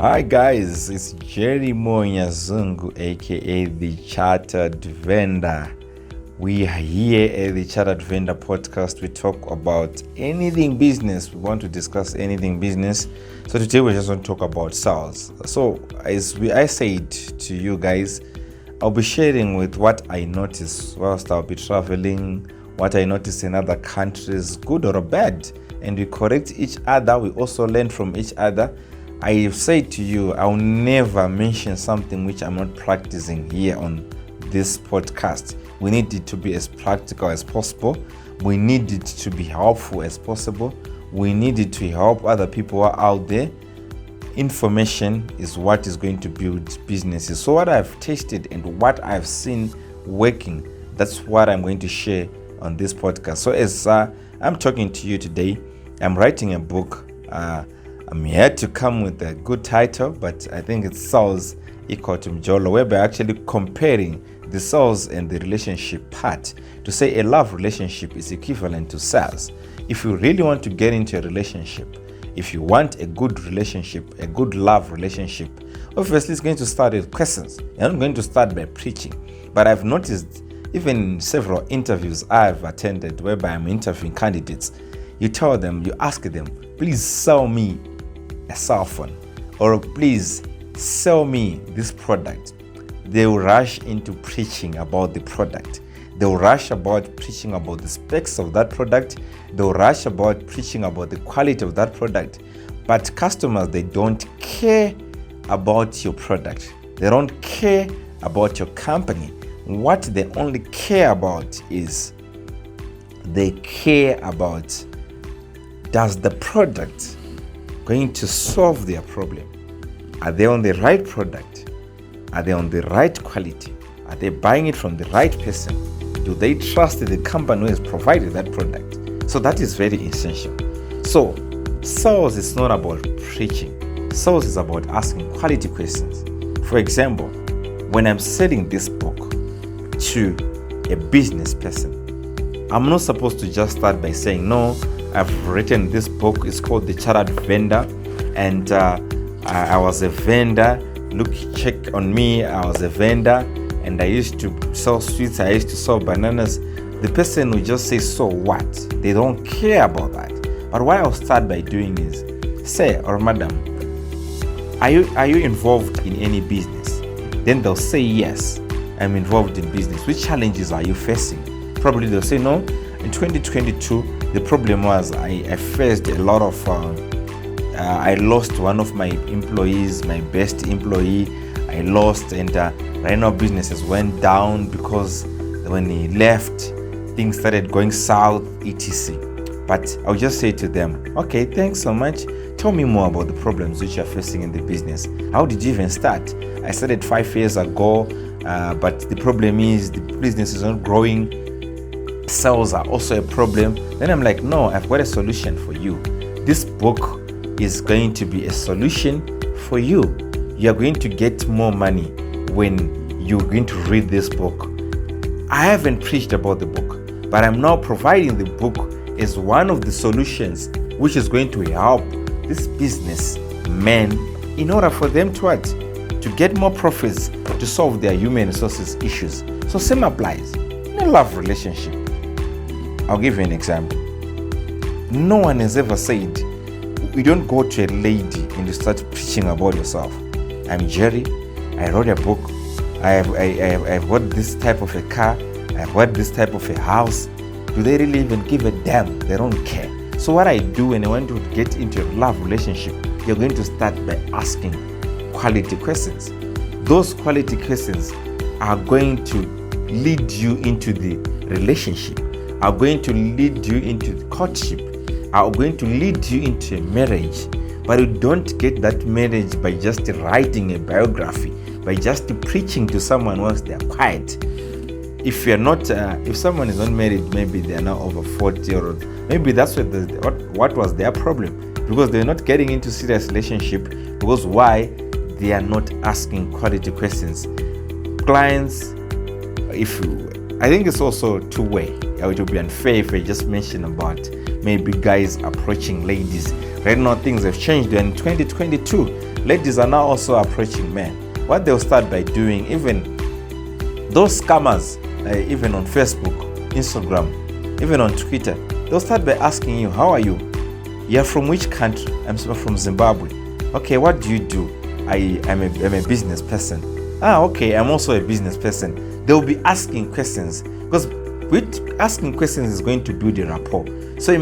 Hi guys, it's Jerry Monyazungu aka the Chartered Vendor. We are here at the Chartered Vendor podcast. We talk about anything business. We want to discuss anything business. So today we just want to talk about sales. So as I said to you guys, I'll be sharing with what I notice whilst I'll be traveling, what I notice in other countries, good or bad, and we correct each other. We also learn from each other. I have said to you, I'll never mention something which I'm not practicing here on this podcast. We need it to be as practical as possible. We need it to be helpful as possible. We need it to help other people who are out there. Information is what is going to build businesses. So what I've tasted and what I've seen working, that's what I'm going to share on this podcast. So as I'm talking to you today, I'm writing a book. I'm here to come with a good title, but I think it's Sales Equal to Mjolo, whereby actually comparing the sales and the relationship part to say a love relationship is equivalent to sales. If you really want to get into a relationship, if you want a good relationship, a good love relationship, obviously it's going to start with questions. You're not going to start by preaching. But I've noticed even in several interviews I've attended whereby I'm interviewing candidates, you tell them, you ask them, please sell me a cell phone, or please sell me this product. They will rush into preaching about the product. They will rush about preaching about the specs of that product. They will rush about preaching about the quality of that product. But customers, they don't care about your product. They don't care about your company. What they only care about is they care about, does the product going to solve their problem? Are they on the right product? Are they on the right quality? Are they buying it from the right person? Do they trust the company who has provided that product? So that is very essential. So sales is not about preaching. Sales is about asking quality questions. For example, when I'm selling this book to a business person, I'm not supposed to just start by saying, no, I've written this book. It's called The Chartered Vendor, and I was a vendor. Look, check on me. I was a vendor, and I used to sell sweets. I used to sell bananas. The person will just say, so what? They don't care about that. But what I'll start by doing is, say, or madam, are you involved in any business? Then they'll say, yes, I'm involved in business. Which challenges are you facing? Probably they'll say, no, in 2022, the problem was I faced a lot of, I lost one of my employees, my best employee. I lost, and right now businesses went down because when he left, things started going south, etc. But I'll just say to them, okay, thanks so much. Tell me more about the problems which you're facing in the business. How did you even start? I started 5 years ago, but the problem is the business is not growing. Sales are also a problem. Then I'm like, no, I've got a solution for you. This book is going to be a solution for you. You're going to get more money when you're going to read this book. I haven't preached about the book, but I'm now providing the book as one of the solutions which is going to help this business men in order for them to get more profits, to solve their human resources issues. So same applies in a love relationship. I'll give you an example. No one has ever said, you don't go to a lady and you start preaching about yourself. I'm Jerry, I wrote a book, I've got this type of a car, I've got this type of a house. Do they really even give a damn? They don't care. So what I do when I want to get into a love relationship, you're going to start by asking quality questions. Those quality questions are going to lead you into the relationship, are going to lead you into the courtship, are going to lead you into a marriage. But you don't get that marriage by just writing a biography, by just preaching to someone once they're quiet. If you're not, if someone is not married, maybe they are now over 40, or maybe that's what was their problem, because they're not getting into serious relationship. Because why? They are not asking quality questions. Clients, I think it's also two-way. It would be unfair if I just mention about maybe guys approaching ladies. Right now things have changed. We're in 2022. Ladies are now also approaching men. What they'll start by doing, even those scammers, even on Facebook, Instagram, even on Twitter, they'll start by asking you, how are you? You're from which country? I'm from Zimbabwe. Okay, what do you do? I'm a business person. Okay, I'm also a business person. They'll be asking questions, because with asking questions is going to build a rapport. So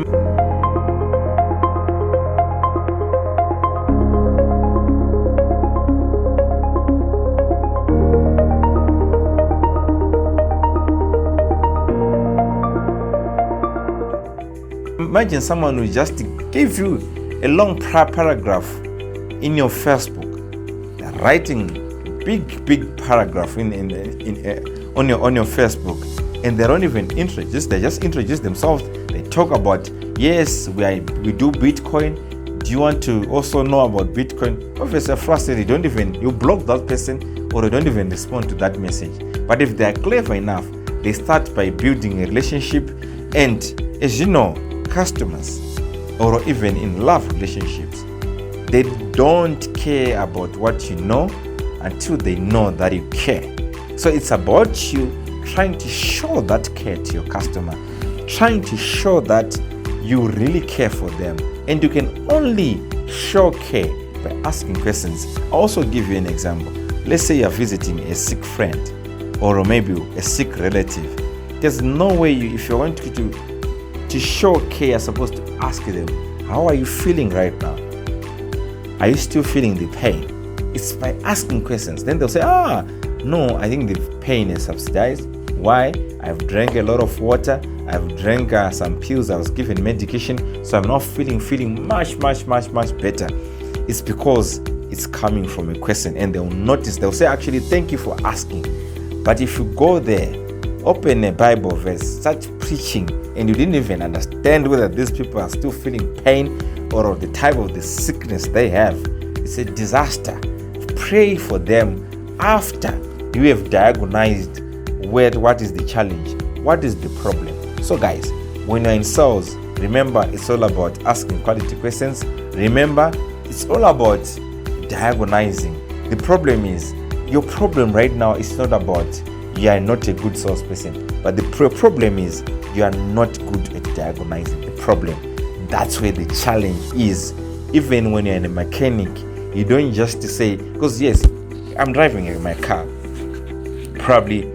imagine someone who just gave you a long paragraph in your Facebook. They're writing big paragraph on your Facebook, and they don't even introduce. They just introduce themselves. They talk about, yes, we do Bitcoin. Do you want to also know about Bitcoin? Obviously, you're frustrated. You block that person, or you don't even respond to that message. But if they're clever enough, they start by building a relationship. And as you know, customers, or even in love relationships, they don't care about what you know until they know that you care. So it's about you trying to show that care to your customer, trying to show that you really care for them. And you can only show care by asking questions. I'll also give you an example. Let's say you're visiting a sick friend, or maybe a sick relative. There's no way if you're going to show care, you're supposed to ask them, how are you feeling right now? Are you still feeling the pain? It's by asking questions. Then they'll say, no, I think the pain is subsidized. Why? I've drank a lot of water. I've drank some pills. I was given medication. So I'm now feeling much better. It's because it's coming from a question. And they'll say, actually, thank you for asking. But if you go there, open a Bible verse, start preaching, and you didn't even understand whether these people are still feeling pain or the type of the sickness they have, it's a disaster. Pray for them after you have diagnosed what is the challenge, what is the problem. So guys, when you're in sales, remember it's all about asking quality questions. Remember, it's all about diagnosing. The problem is, your problem right now is not about you are not a good salesperson, but the problem is you are not good at diagnosing the problem. That's where the challenge is. Even when you're in a mechanic, you don't just say, because yes, I'm driving in my car. Probably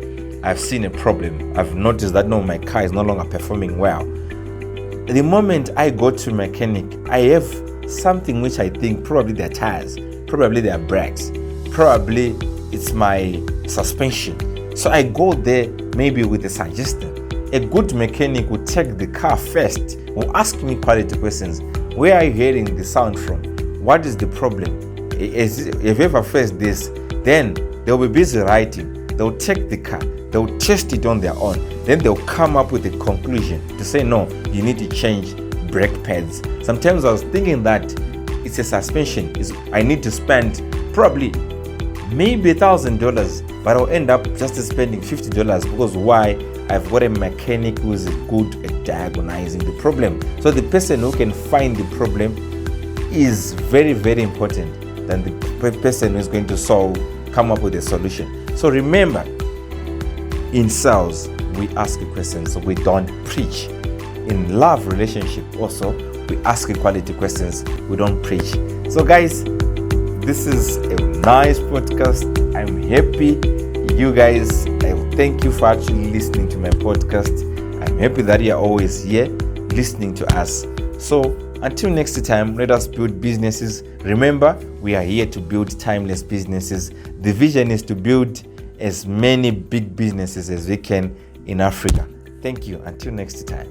I've seen a problem. I've noticed that no, my car is no longer performing well. The moment I go to mechanic, I have something which I think probably they're tires, probably they're brakes, probably it's my suspension. So I go there maybe with a suggestion. A good mechanic will check the car first, will ask me quality questions. Where are you hearing the sound from? What is the problem? If you ever faced this, then they'll be busy writing. They'll check the car. They'll test it on their own. Then they'll come up with a conclusion to say, no, you need to change brake pads. Sometimes I was thinking that it's a suspension. I need to spend probably maybe $1,000, but I'll end up just spending $50 because why? I've got a mechanic who is good at diagnosing the problem. So the person who can find the problem is very, very important than the person who is going to come up with a solution. So remember, in sales, we ask questions, so we don't preach. In love relationship also, we ask quality questions, we don't preach. So guys, this is a nice podcast. I'm happy. You guys, I thank you for actually listening to my podcast. I'm happy that you're always here listening to us. So until next time, let us build businesses. Remember, we are here to build timeless businesses. The vision is to build as many big businesses as we can in Africa. Thank you. Until next time.